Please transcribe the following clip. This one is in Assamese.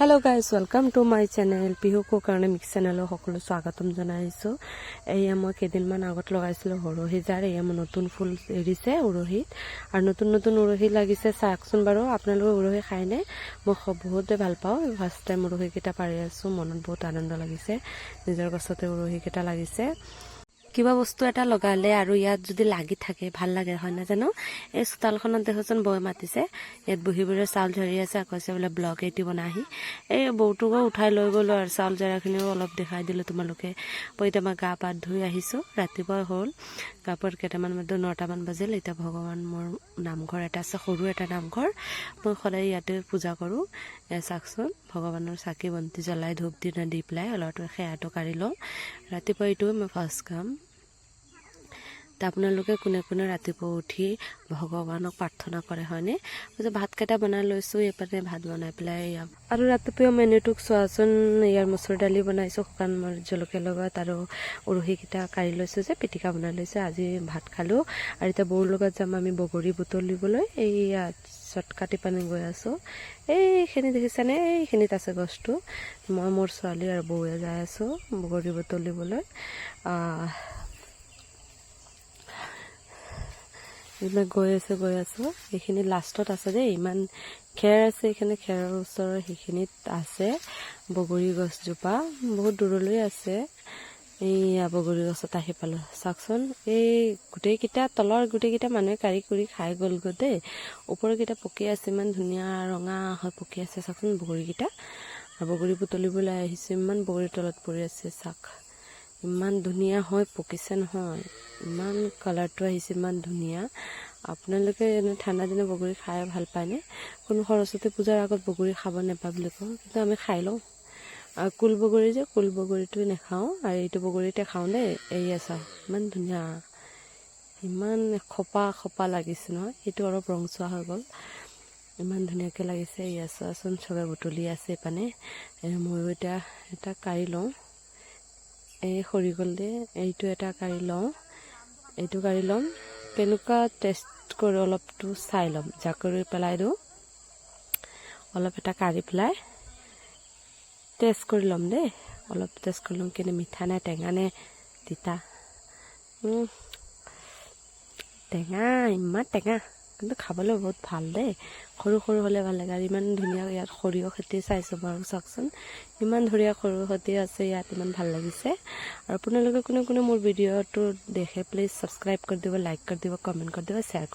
hello guys welcome to my channel पिहुको कारण मिक्स चैनल सकलो स्वागतम जनाइছো एया মই কেদিনমান আগত লগাইছিলো হৰহি জাৰ এয়া মই নতুন ফুল এৰিছে উৰহিত আৰু নতুন নতুন উৰহি লাগিছে চাকচোন বাৰু আপোনালোকে উৰহি খাইনে মই বহুতে ভাল পাওঁ ফাৰ্স্ট টাইম উৰহি কেটা পাৰি আছো মনত বহুত আনন্দ লাগিছে নিজৰ গছতে উৰহি কেটা লাগিছে কিবা বস্তু এটা লগালে আৰু ইয়াত যদি লাগি থাকে ভাল লাগে হয় না জানো এই চোতালখনত দেখোন বৈ মাতিছে ইয়াত বহিবৰে চাউল ঝৰি আছে কৈছে বলে ব্লগ এটি বনাহি এই বৌটোকো উঠাই লৈ গলো আৰু চাউল ঝৰাখিনিও অলপ দেখাই দিলো তোমালোকে পইতা মই গা পা ধুই আহিছো ৰাতিপুৱা হ'ল গাপৰ কেটামান মধ্যে 9টা মান বাজিল এটা ভগৱান মোৰ নামঘৰ এটা আছে সৰু এটা নামঘৰ মই সদায় ইয়াতে পূজা কৰো চাকচোন ভগৱানৰ চাকি বন্তি জ্বলাই ধূপ দিনা দি পেলাই অলপটো খেয়াটো কাঢ়ি লওঁ ৰাতিপুৱা এইটো মই ফাৰ্ষ্ট কাম আপোনালোকে কোনে কোনে ৰাতিপুৱা উঠি ভগৱানক প্ৰাৰ্থনা কৰে হয়নে মই ভাত কেটা বনাই লৈছো এপাতে ভাত বনাই পেলাই আৰু ৰাতিপুৱা মেনুটোক চোৱাচোন ইয়াৰ মচুৰ দালি বনাইছো শুকান জলকীয়া লগত আৰু উৰহি কেটা কাঢ়ি লৈছো যে পিটিকা বনাই লৈছো আজি ভাত খালো আৰু এটা বৌৰ লগত যাম আমি বগৰী বুটলিবলৈ এই চটকাটি পানী গৈ আছো এইখিনি দেখিছানে এইখিনিত আছে গছটো মই মোৰ ছোৱালী আৰু বৌয়ে যাই আছো বগৰী বুটলিবলৈ গৈ আছো এইখিনি লাষ্টত আছে দেই ইমান খেৰ আছে এখানে খেৰৰ ওচৰৰ সেইখিনিত আছে বগৰী গছজোপা বহুত দূৰলৈ আছে এই বগৰী গছত আহি পালো চাকচোন এই গুটেই কিটা তলৰ গুটেই কিটা মানুহে কাৰি কৰি খাই গল গতে ওপৰৰ কিটা পকি আছে ইমান ধুনীয়া ৰঙা হৈ পকি আছে চাকচোন বগৰী কিটা আৰু বগৰী বুটলিবলৈ আহিছে ইমান বগৰী তলত পৰি আছে চাক ইমান ধুনীয়া হয় পকিছে নহয় ইমান কালাৰটো আহিছে ইমান ধুনীয়া আপোনালোকে এনে ঠাণ্ডা দিনে বগৰী খাই ভাল পায়নে কোনো সৰস্বতী পূজাৰ আগত বগৰী খাব নেপায় বুলি কওঁ কিন্তু আমি খাই লওঁ আৰু কুল বগৰী যে কুল বগৰীটো নাখাওঁ আৰু এইটো বগৰীতে খাওঁ দেই এয়া চাওঁ ইমান ধুনীয়া ইমান খপা লাগিছে নহয় এইটো অলপ ৰংচোৱা হৈ গ'ল ইমান ধুনীয়াকৈ লাগিছে এয়া চোৱাচোন চবে বুটলি আছে পানে ময়ো এতিয়া এটা কাঢ়ি লওঁ এই সৰি গ'ল দে এইটো এটা কাঢ়ি লওঁ এইটো কাঢ়ি ল'ম কেনেকুৱা টেষ্ট কৰি অলপটো চাই ল'ম জাকৰি পেলাই দিওঁ অলপ এটা কাঢ়ি পেলাই টেষ্ট কৰি ল'ম দেই অলপ টেষ্ট কৰি ল'ম কেনে মিঠা নে টেঙা নে তিতা টেঙা ইমান টেঙা কিন্তু খাবলৈ বহুত ভাল দেই সৰু সৰু হ'লে ভাল লাগে আৰু ইমান ধুনীয়া ইয়াত সৰিয়হ খেতি চাইছোঁ বাৰু চাওকচোন ইমান ধুনীয়া সৰিয়হ খেতি আছে ইয়াত ইমান ভাল লাগিছে আৰু আপোনালোকে কোনে কোনে মোৰ ভিডিঅ'টো দেখে প্লিজ সাবস্ক্ৰাইব কৰি দিব লাইক কৰি দিব কমেন্ট কৰি দিব শ্বেয়াৰ